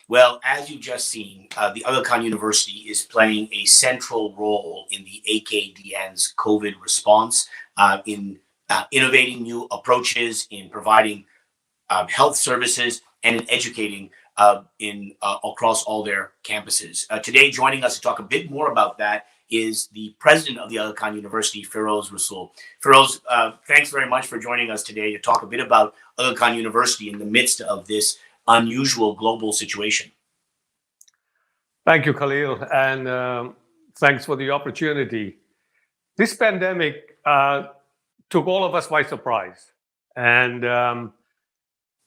Well, as you've just seen, the Aga Khan University is playing a central role in the AKDN's COVID response, in innovating new approaches, in providing health services, and in educating in across all their campuses. Today, joining us to talk a bit more about that is the president of the Aga Khan University, Firoz Rasul. Firoz, thanks very much for joining us today to talk a bit about Aga Khan University in the midst of this unusual global situation. Thank you, Khalil, and thanks for the opportunity. This pandemic took all of us by surprise, and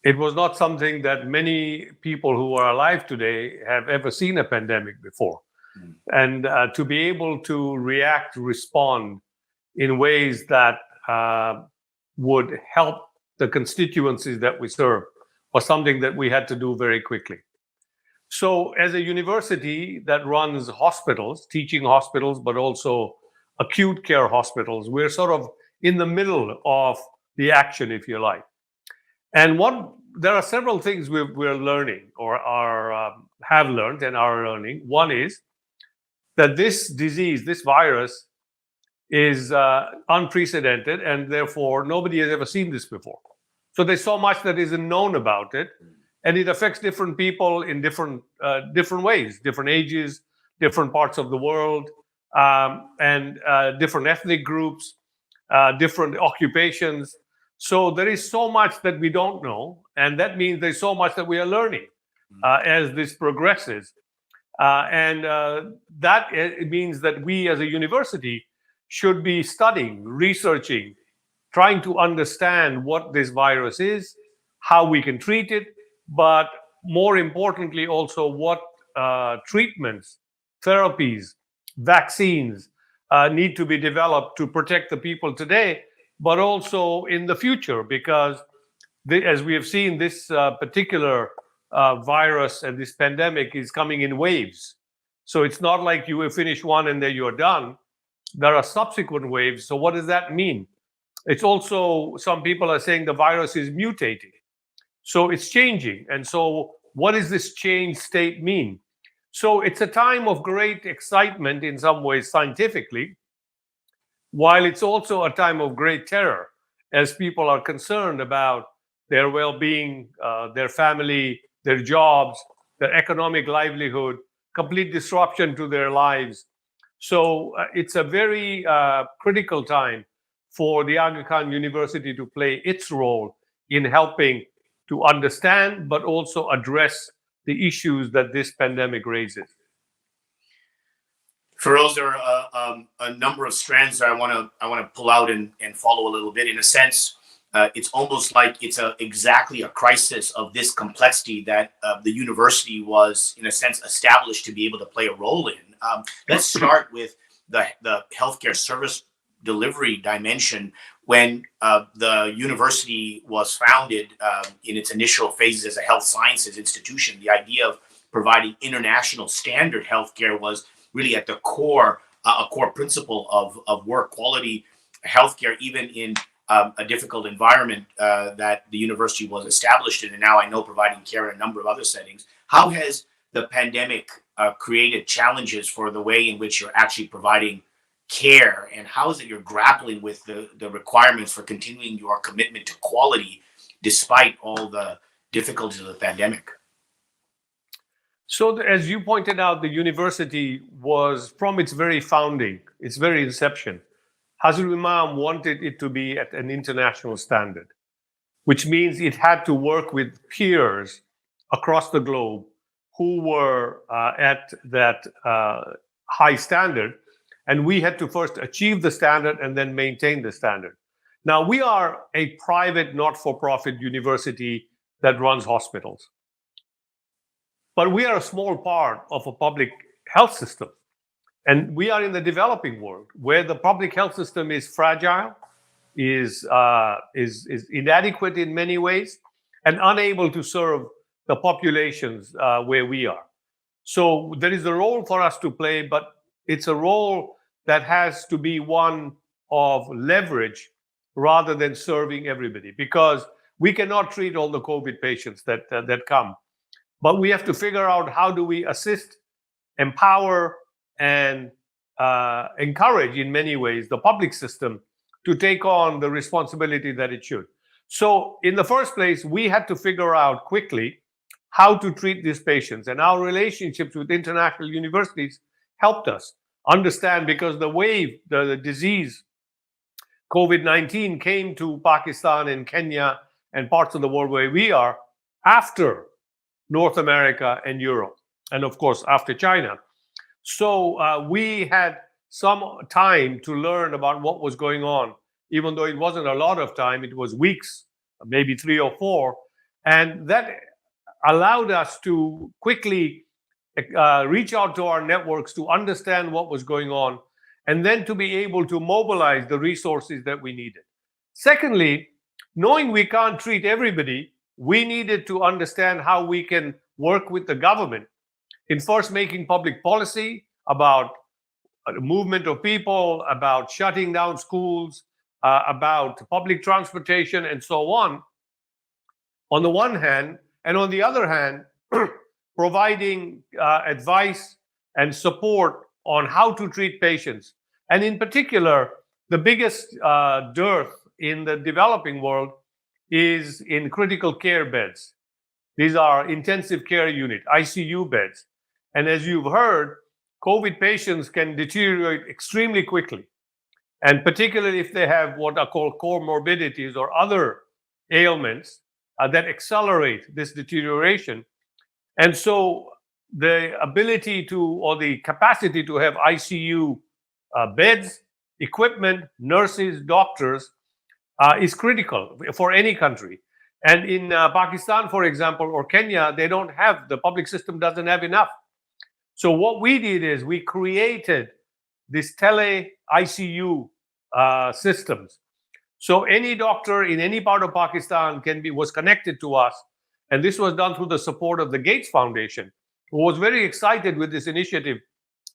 it was not something that many people who are alive today have ever seen a pandemic before. And to be able to react, respond in ways that would help the constituencies that we serve was something that we had to do very quickly. So as a university that runs hospitals, teaching hospitals, but also acute care hospitals, we're sort of in the middle of the action, if you like. And there are several things we're learning or have learned and are learning. One is that this disease, this virus, is unprecedented, and therefore nobody has ever seen this before. So there's so much that isn't known about it, and it affects different people in different ways, different ages, different parts of the world, and different ethnic groups, different occupations. So there is so much that we don't know, and that means there's so much that we are learning as this progresses. And that it means that we as a university should be studying, researching, trying to understand what this virus is, how we can treat it, but more importantly also what treatments, therapies, vaccines need to be developed to protect the people today, but also in the future, because as we have seen, this particular virus and this pandemic is coming in waves. So it's not like you will finish one and then you're done. There are subsequent waves. So what does that mean? It's also, some people are saying the virus is mutating. So it's changing. And so what does this changed state mean? So it's a time of great excitement in some ways scientifically, while it's also a time of great terror as people are concerned about their well-being, their family, their jobs, their economic livelihood, complete disruption to their lives. So it's a very critical time for the Aga Khan University to play its role in helping to understand, but also address the issues that this pandemic raises. Feroz, there are a number of strands that I want to pull out and follow a little bit. In a sense, it's almost like it's exactly a crisis of this complexity that the university was, in a sense, established to be able to play a role in. Let's start with the healthcare service delivery dimension. When the university was founded in its initial phases as a health sciences institution, the idea of providing international standard healthcare was really at the core, a core principle of work, quality healthcare, even in a difficult environment that the university was established in, and now I know providing care in a number of other settings. How has the pandemic created challenges for the way in which you're actually providing care, and how is it you're grappling with the requirements for continuing your commitment to quality despite all the difficulties of the pandemic? So as you pointed out, the university was, from its very founding, its very inception, Hazrat Imam wanted it to be at an international standard, which means it had to work with peers across the globe who were at that high standard. And we had to first achieve the standard and then maintain the standard. Now, we are a private, not-for-profit university that runs hospitals. But we are a small part of a public health system. And we are in the developing world where the public health system is fragile, is inadequate in many ways, and unable to serve the populations where we are. So there is a role for us to play, but it's a role that has to be one of leverage rather than serving everybody, because we cannot treat all the COVID patients that come. but we have to figure out how do we assist, empower, and encourage in many ways the public system to take on the responsibility that it should. So in the first place, we had to figure out quickly how to treat these patients, and our relationships with international universities helped us understand, because the wave, the disease, COVID-19 came to Pakistan and Kenya and parts of the world where we are after North America and Europe, and of course after China. So we had some time to learn about what was going on, even though it wasn't a lot of time, it was weeks, maybe 3 or 4. And that allowed us to quickly reach out to our networks to understand what was going on, and then to be able to mobilize the resources that we needed. Secondly, knowing we can't treat everybody, we needed to understand how we can work with the government in first making public policy about movement of people, about shutting down schools, about public transportation, and so on the one hand, and on the other hand, providing advice and support on how to treat patients. And in particular, the biggest dearth in the developing world is in critical care beds. These are intensive care unit, ICU beds. And as you've heard, COVID patients can deteriorate extremely quickly. And particularly if they have what are called comorbidities or other ailments that accelerate this deterioration. And so the ability to, or the capacity to have ICU beds, equipment, nurses, doctors is critical for any country. And in Pakistan, for example, or Kenya, they don't have, the public system doesn't have enough. So what we did is we created this tele ICU systems. So any doctor in any part of Pakistan was connected to us. And this was done through the support of the Gates Foundation, who was very excited with this initiative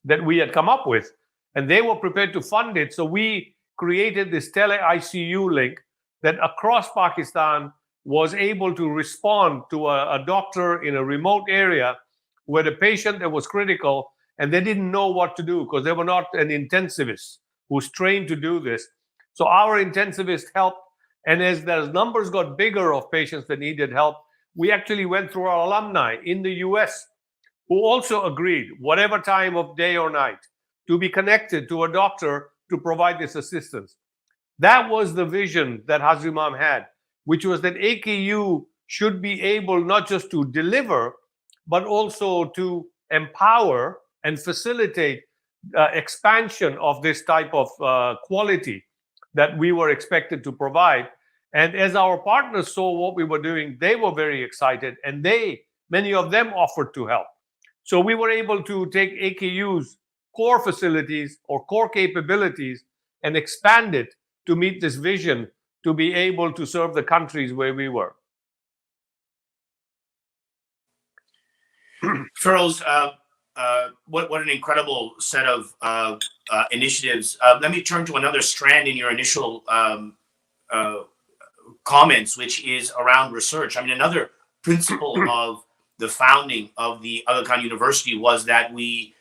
that we had come up with. And they were prepared to fund it. So we created this tele ICU link that across Pakistan was able to respond to a doctor in a remote area where the patient that was critical, and they didn't know what to do because they were not an intensivist who's trained to do this. So our intensivist helped. And as the numbers got bigger of patients that needed help, we actually went through our alumni in the US who also agreed, whatever time of day or night, to be connected to a doctor to provide this assistance. That was the vision that Hazrat Imam had, which was that AKU should be able not just to deliver, but also to empower and facilitate expansion of this type of quality that we were expected to provide. And as our partners saw what we were doing, they were very excited, and many of them offered to help. So we were able to take AKU's core facilities or core capabilities and expand it to meet this vision to be able to serve the countries where we were. Firoz, what an incredible set of initiatives. Let me turn to another strand in your initial comments, which is around research. I mean, another principle of the founding of the Aga Khan University was that we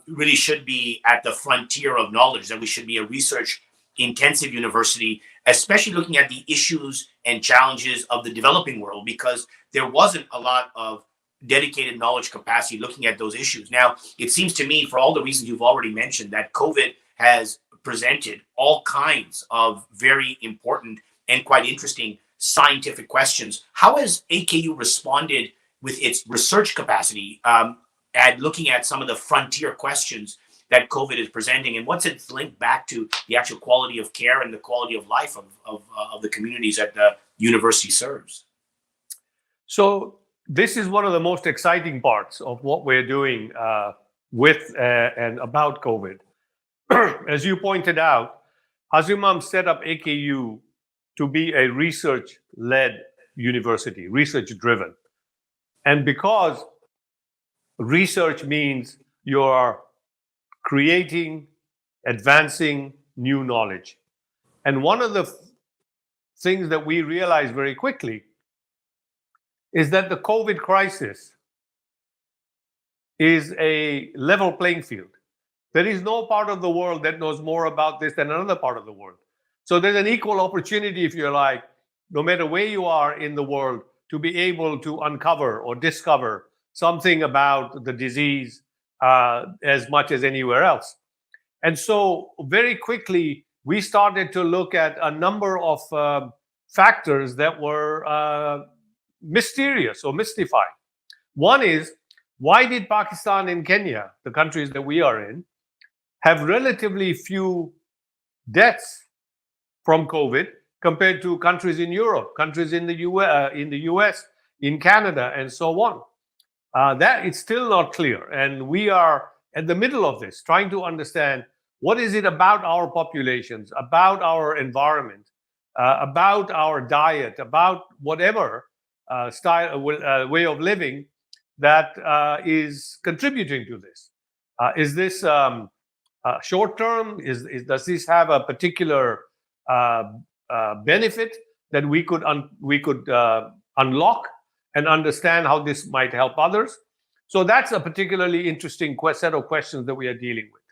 really should be at the frontier of knowledge, that we should be a research-intensive university, especially looking at the issues and challenges of the developing world, because there wasn't a lot of dedicated knowledge capacity looking at those issues. Now, it seems to me, for all the reasons you've already mentioned, that COVID has presented all kinds of very important and quite interesting scientific questions. How has AKU responded with its research capacity at looking at some of the frontier questions that COVID is presenting, and what's its link back to the actual quality of care and the quality of life of the communities that the university serves? So this is one of the most exciting parts of what we're doing with and about COVID. As you pointed out, Hazrat Imam set up AKU to be a research-led university, research-driven. And because research means you are creating, advancing new knowledge. And one of the things that we realized very quickly is that the COVID crisis is a level playing field. There is no part of the world that knows more about this than another part of the world. So there's an equal opportunity, if you like, no matter where you are in the world, to be able to uncover or discover something about the disease as much as anywhere else. And so very quickly, we started to look at a number of factors that were mysterious or mystifying. One is, why did Pakistan and Kenya, the countries that we are in, have relatively few deaths from COVID compared to countries in Europe, countries in the US, in Canada, and so on? That it's still not clear, and we are at the middle of this, trying to understand what is it about our populations, about our environment, about our diet, about whatever way of living that is contributing to this. Is this short term? Does this have a particular benefit that we could unlock and understand how this might help others? So that's a particularly interesting set of questions that we are dealing with.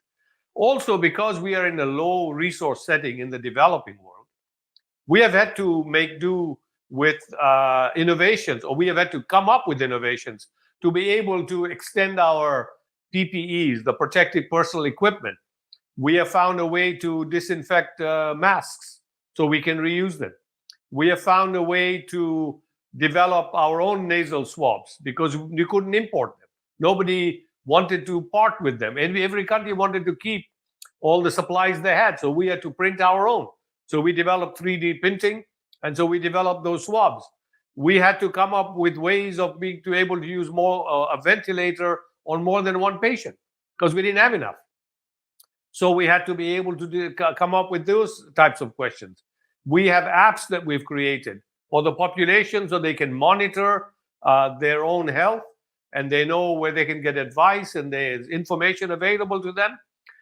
Also, because we are in a low resource setting in the developing world, we have had to make do with innovations, or we have had to come up with innovations to be able to extend our PPEs, the protective personal equipment. We have found a way to disinfect masks so we can reuse them. We have found a way to develop our own nasal swabs because we couldn't import them. Nobody wanted to part with them. And every country wanted to keep all the supplies they had. So we had to print our own. So we developed 3D printing. And so we developed those swabs. We had to come up with ways of being able to use a ventilator on more than one patient because we didn't have enough. So we had to be able to come up with those types of questions. We have apps that we've created for the population so they can monitor their own health and they know where they can get advice and there's information available to them.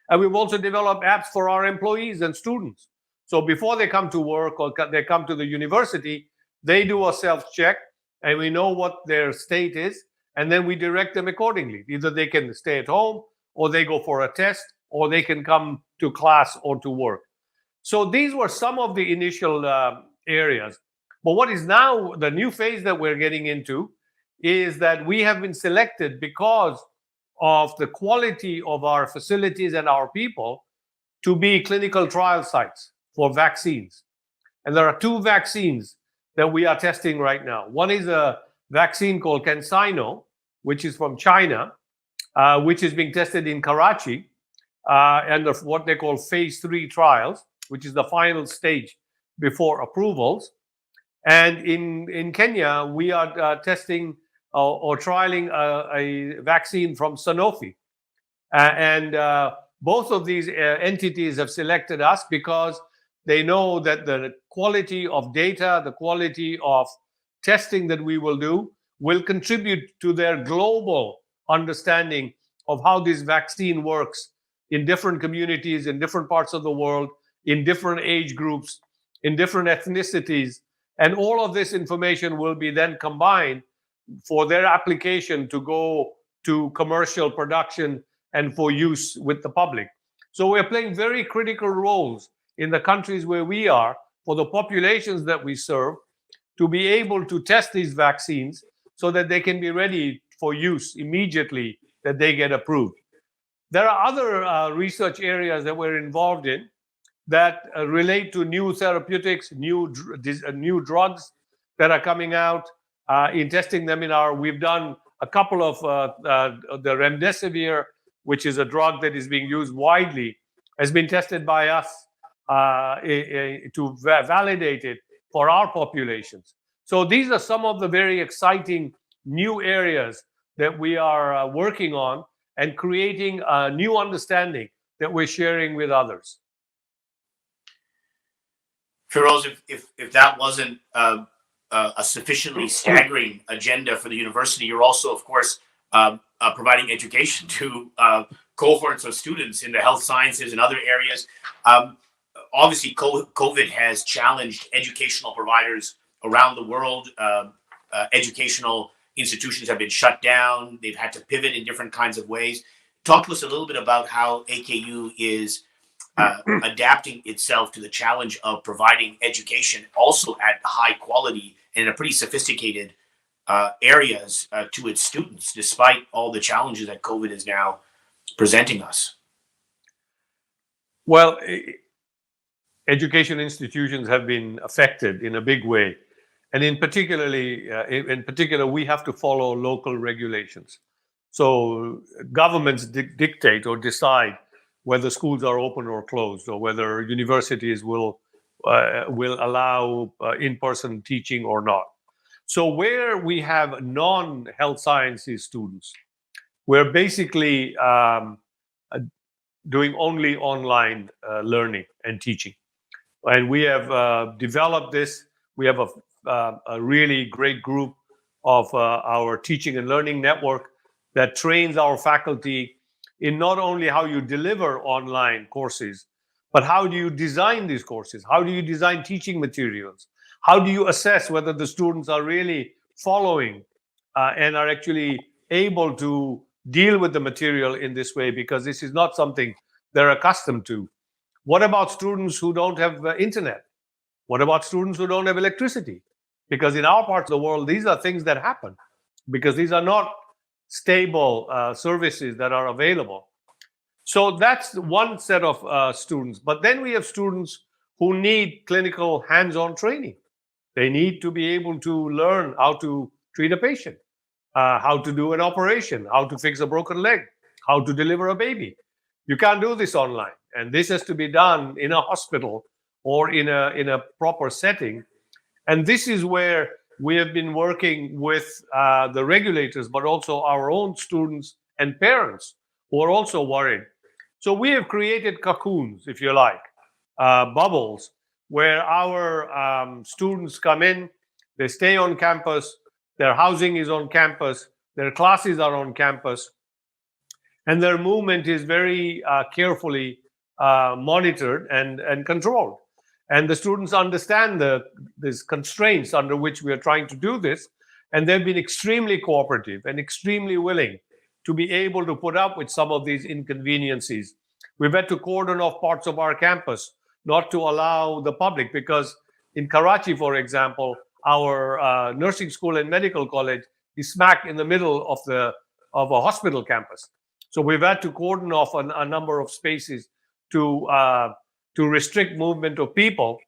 And we've also developed apps for our employees and students. So before they come to work or they come to the university, they do a self-check and we know what their state is. And then we direct them accordingly. Either they can stay at home or they go for a test or they can come to class or to work. So these were some of the initial areas. But what is now the new phase that we're getting into is that we have been selected because of the quality of our facilities and our people to be clinical trial sites for vaccines. And there are two vaccines that we are testing right now. One is a vaccine called CanSino, which is from China, which is being tested in Karachi, and what they call phase 3 trials, which is the final stage before approvals. And in Kenya, we are testing or trialing a vaccine from Sanofi. And both of these entities have selected us because they know that the quality of data, the quality of testing that we will do will contribute to their global understanding of how this vaccine works in different communities, in different parts of the world, in different age groups, in different ethnicities. And all of this information will be then combined for their application to go to commercial production and for use with the public. So we're playing very critical roles in the countries where we are for the populations that we serve to be able to test these vaccines so that they can be ready for use immediately that they get approved. There are other research areas that we're involved in that relate to new therapeutics, new drugs that are coming out. In testing them we've done a couple of the remdesivir, which is a drug that is being used widely, has been tested by us to validate it for our populations. So these are some of the very exciting new areas that we are working on and creating a new understanding that we're sharing with others. Firoz, if that wasn't a sufficiently staggering agenda for the university, you're also, of course, providing education to cohorts of students in the health sciences and other areas. Obviously, COVID has challenged educational providers around the world, educational institutions have been shut down. They've had to pivot in different kinds of ways. Talk to us a little bit about how AKU is adapting itself to the challenge of providing education also at high quality and in a pretty sophisticated areas to its students, despite all the challenges that COVID is now presenting us. Well, education institutions have been affected in a big way. And in particular, we have to follow local regulations. So governments dictate or decide whether schools are open or closed, or whether universities will allow in-person teaching or not. So where we have non-health sciences students, we're basically doing only online learning and teaching. And we have developed this. We have a really great group of our teaching and learning network that trains our faculty in not only how you deliver online courses, but how do you design these courses? How do you design teaching materials? How do you assess whether the students are really following and are actually able to deal with the material in this way? Because this is not something they're accustomed to. What about students who don't have internet? What about students who don't have electricity? Because in our parts of the world, these are things that happen, because these are not stable services that are available. So that's one set of students. But then we have students who need clinical hands-on training. They need to be able to learn how to treat a patient, how to do an operation, how to fix a broken leg, how to deliver a baby. You can't do this online. And this has to be done in a hospital or in a proper setting. And this is where we have been working with the regulators, but also our own students and parents who are also worried. So we have created cocoons, if you like, bubbles, where our students come in, they stay on campus, their housing is on campus, their classes are on campus, and their movement is very carefully monitored and controlled. And the students understand these constraints under which we are trying to do this, and they've been extremely cooperative and extremely willing to be able to put up with some of these inconveniences. We've had to cordon off parts of our campus not to allow the public, because in Karachi, for example, our nursing school and medical college is smack in the middle of a hospital campus. So we've had to cordon off a number of spaces to restrict movement of people.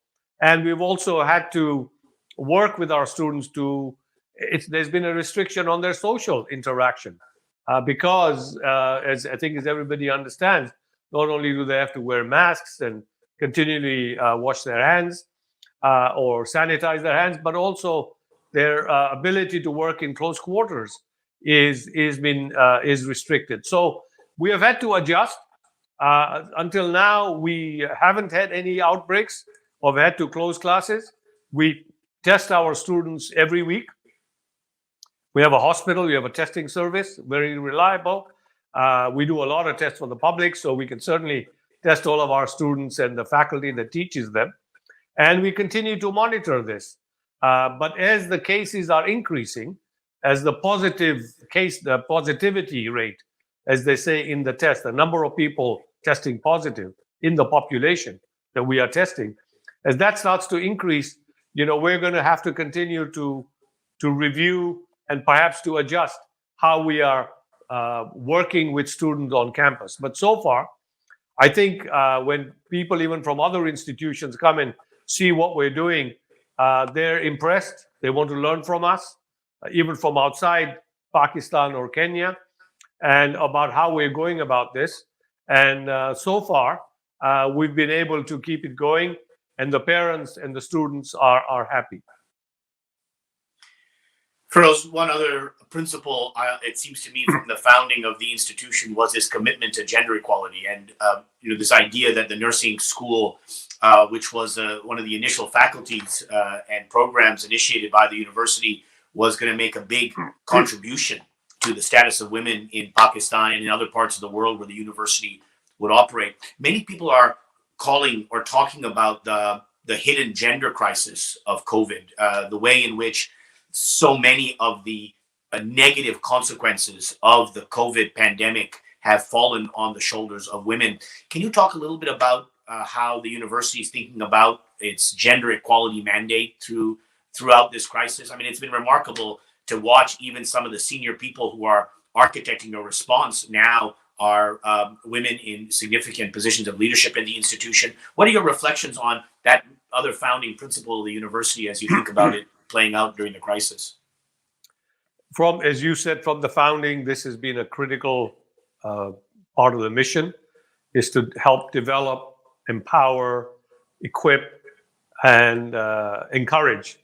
And we've also had to work with our students there's been a restriction on their social interaction because, as everybody understands, not only do they have to wear masks and continually wash their hands or sanitize their hands, but also their ability to work in close quarters is restricted. So we have had to adjust. Until now, we haven't had any outbreaks or had to close classes. We test our students every week. We have a hospital, we have a testing service, very reliable. We do a lot of tests for the public, so we can certainly test all of our students and the faculty that teaches them. And we continue to monitor this. But as the cases are increasing, as the positivity rate, as they say in the test, the number of people testing positive in the population that we are testing, as that starts to increase, we're going to have to continue to review and perhaps to adjust how we are working with students on campus. But so far, I think when people even from other institutions come and see what we're doing, they're impressed. They want to learn from us, even from outside Pakistan or Kenya, and about how we're going about this. And so far, we've been able to keep it going, and the parents and the students are happy. Firoz, one other principle, it seems to me, from the founding of the institution was this commitment to gender equality, and this idea that the nursing school, which was one of the initial faculties and programs initiated by the university, was going to make a big contribution to the status of women in Pakistan and in other parts of the world where the university would operate. Many people are calling or talking about the hidden gender crisis of COVID, the way in which so many of the negative consequences of the COVID pandemic have fallen on the shoulders of women. Can you talk a little bit about how the university is thinking about its gender equality mandate throughout this crisis? I mean, it's been remarkable to watch even some of the senior people who are architecting a response now are women in significant positions of leadership in the institution. What are your reflections on that other founding principle of the university as you think about it playing out during the crisis? As you said, from the founding, this has been a critical part of the mission, is to help develop, empower, equip, and encourage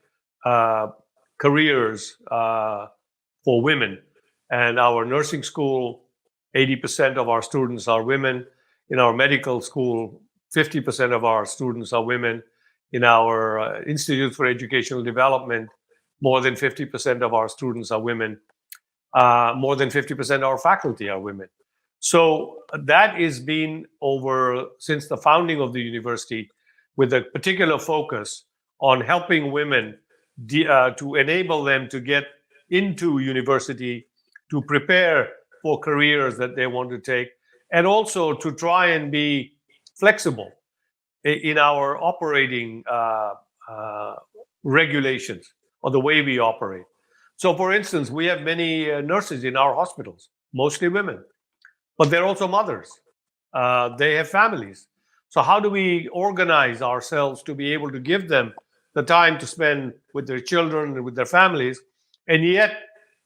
careers for women. And our nursing school, 80% of our students are women. In our medical school, 50% of our students are women. In our Institute for Educational Development, more than 50% of our students are women. More than 50% of our faculty are women. So that has been over since the founding of the university, with a particular focus on helping women to enable them to get into university, to prepare for careers that they want to take, and also to try and be flexible in our operating regulations or the way we operate. So, for instance, we have many nurses in our hospitals, mostly women, but they're also mothers. They have families. So how do we organize ourselves to be able to give them the time to spend with their children and with their families, and yet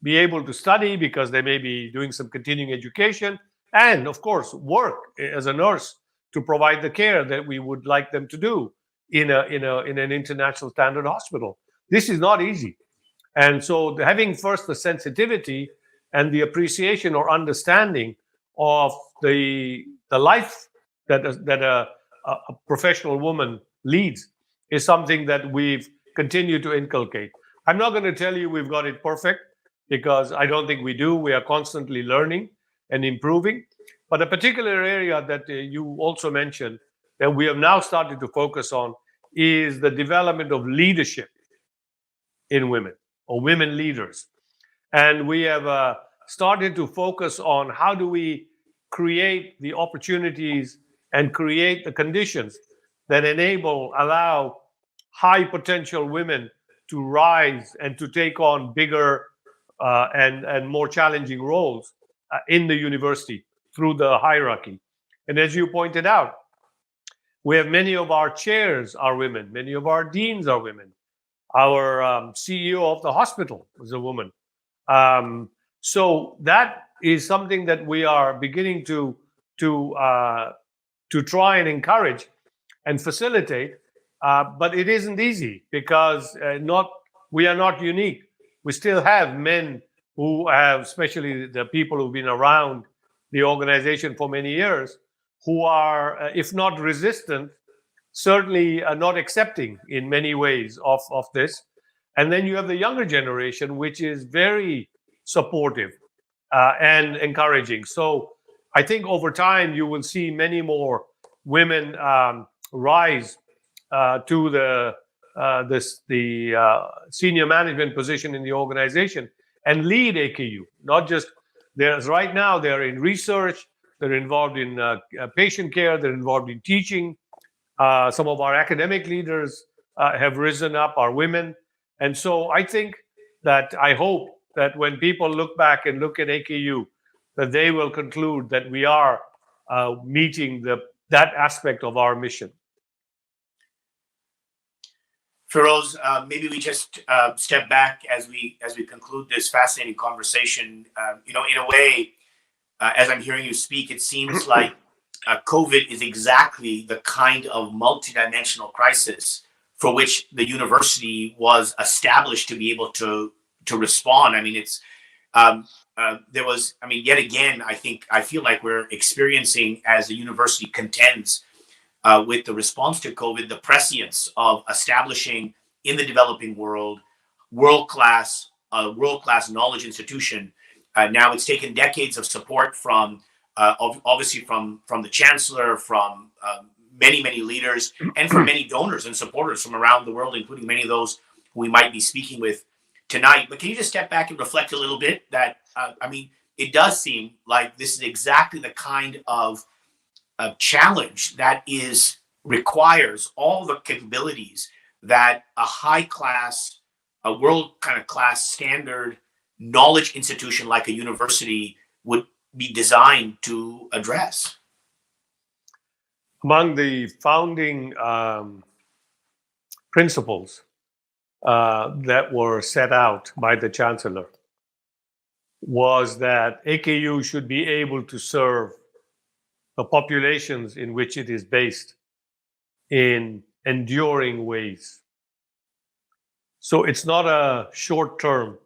be able to study because they may be doing some continuing education, and of course work as a nurse to provide the care that we would like them to do in an international standard hospital? This is not easy. And so having first the sensitivity and the appreciation or understanding of the life that a professional woman leads is something that we've continued to inculcate. I'm not going to tell you we've got it perfect, because I don't think we do. We are constantly learning and improving. But a particular area that you also mentioned that we have now started to focus on is the development of leadership in women, or women leaders. And we have started to focus on how do we create the opportunities and create the conditions that allow high potential women to rise and to take on bigger and more challenging roles in the university through the hierarchy. And as you pointed out, we have many of our chairs are women, many of our deans are women. Our CEO of the hospital is a woman. So that is something that we are beginning to try and encourage and facilitate. But it isn't easy, because we are not unique. We still have men who have, especially the people who've been around the organization for many years, who are, if not resistant, certainly not accepting in many ways of this. And then you have the younger generation, which is very supportive and encouraging. So I think over time you will see many more women rise to the senior management position in the organization and lead AKU. Not just right now, they're in research, they're involved in patient care, they're involved in teaching. Some of our academic leaders have risen up, are women. And so I hope that when people look back and look at AKU, that they will conclude that we are meeting that aspect of our mission. Firoz, maybe we just step back as we conclude this fascinating conversation. In a way, as I'm hearing you speak, it seems like COVID is exactly the kind of multidimensional crisis for which the university was established to be able to respond. I mean, yet again, I feel like we're experiencing, as the university contends with the response to COVID, the prescience of establishing in the developing world world-class knowledge institution. Now it's taken decades of support from obviously from the chancellor, from many leaders, and from many donors and supporters from around the world, including many of those who we might be speaking with tonight. But can you just step back and reflect a little bit that, it does seem like this is exactly the kind of challenge that requires all the capabilities that a high class, a world kind of class standard knowledge institution like a university would be designed to address. Among the founding principles that were set out by the chancellor was that AKU should be able to serve the populations in which it is based in enduring ways. So it's not a short term,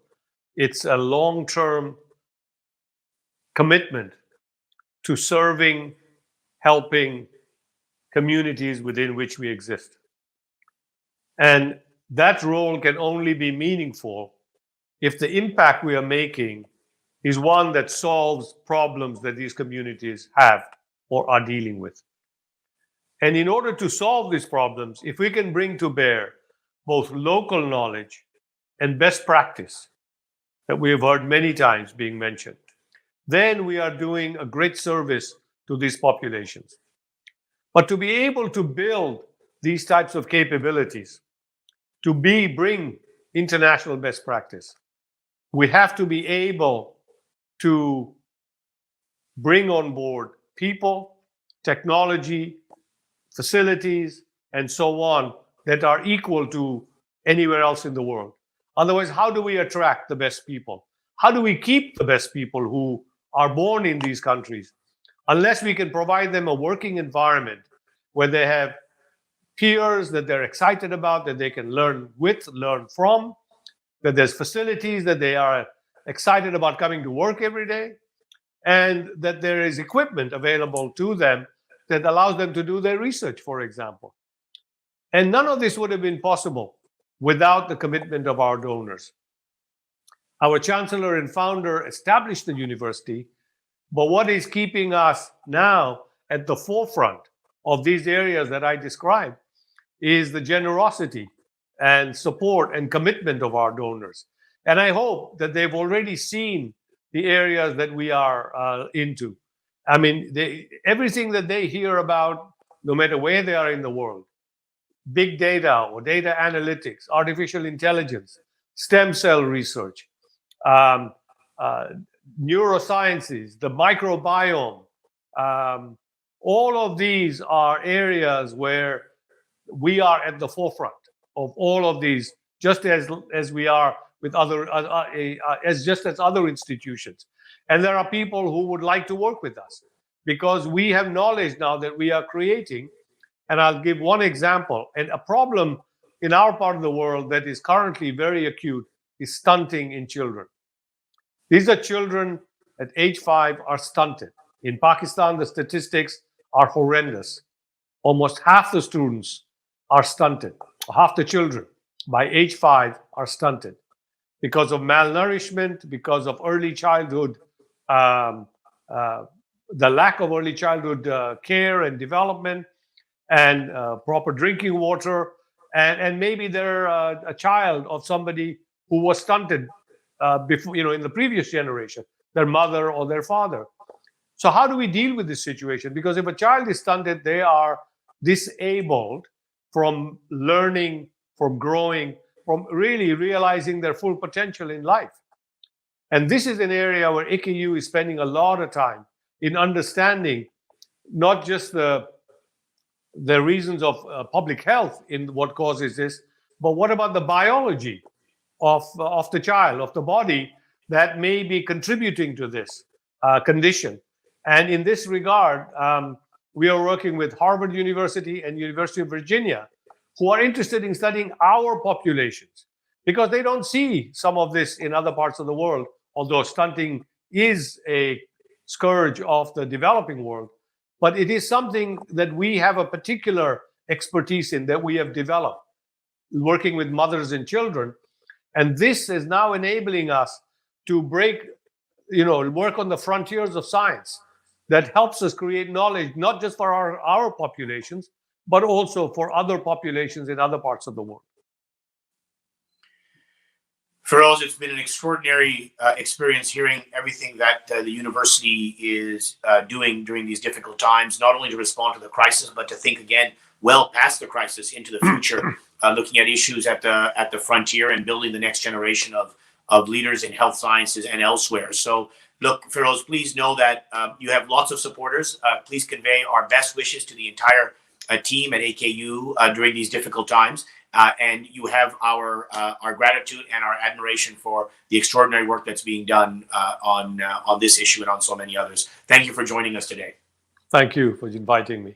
it's a long term commitment to serving, helping communities within which we exist. And that role can only be meaningful if the impact we are making is one that solves problems that these communities have or are dealing with. And in order to solve these problems, if we can bring to bear both local knowledge and best practice that we have heard many times being mentioned, then we are doing a great service to these populations. But to be able to build these types of capabilities, to bring international best practice, we have to be able to bring on board people, technology, facilities, and so on that are equal to anywhere else in the world. Otherwise, how do we attract the best people? How do we keep the best people who are born in these countries? Unless we can provide them a working environment where they have peers that they're excited about, that they can learn with, learn from, that there's facilities that they are excited about coming to work every day, and that there is equipment available to them that allows them to do their research, for example. And none of this would have been possible without the commitment of our donors. Our chancellor and founder established the university, but what is keeping us now at the forefront of these areas that I described is the generosity and support and commitment of our donors. And I hope that they've already seen the areas that we are into. I mean, everything that they hear about, no matter where they are in the world, big data or data analytics, artificial intelligence, stem cell research, neurosciences, the microbiome, all of these are areas where we are at the forefront of all of these, just as we are with other institutions. And there are people who would like to work with us because we have knowledge now that we are creating. And I'll give one example. And a problem in our part of the world that is currently very acute is stunting in children. These are children at age 5 are stunted. In Pakistan, the statistics are horrendous. Almost half the students are stunted. Half the children by age 5 are stunted because of malnourishment, because of early childhood, the lack of early childhood care and development, and proper drinking water, and maybe they're a child of somebody who was stunted before, in the previous generation, their mother or their father. So how do we deal with this situation? Because if a child is stunted, they are disabled from learning, from growing, from really realizing their full potential in life. And this is an area where AKU is spending a lot of time in understanding not just the reasons of public health in what causes this, but what about the biology of the child, of the body that may be contributing to this condition. And in this regard, we are working with Harvard University and University of Virginia, who are interested in studying our populations, because they don't see some of this in other parts of the world, although stunting is a scourge of the developing world. But it is something that we have a particular expertise in, that we have developed, working with mothers and children. And this is now enabling us to work on the frontiers of science that helps us create knowledge, not just for our populations, but also for other populations in other parts of the world. Firoz, it's been an extraordinary experience hearing everything that the university is doing during these difficult times, not only to respond to the crisis, but to think again well past the crisis into the future, looking at issues at the frontier and building the next generation of leaders in health sciences and elsewhere. So, look, Firoz, please know that you have lots of supporters. Please convey our best wishes to the entire team at AKU during these difficult times. And you have our gratitude and our admiration for the extraordinary work that's being done on this issue and on so many others. Thank you for joining us today. Thank you for inviting me.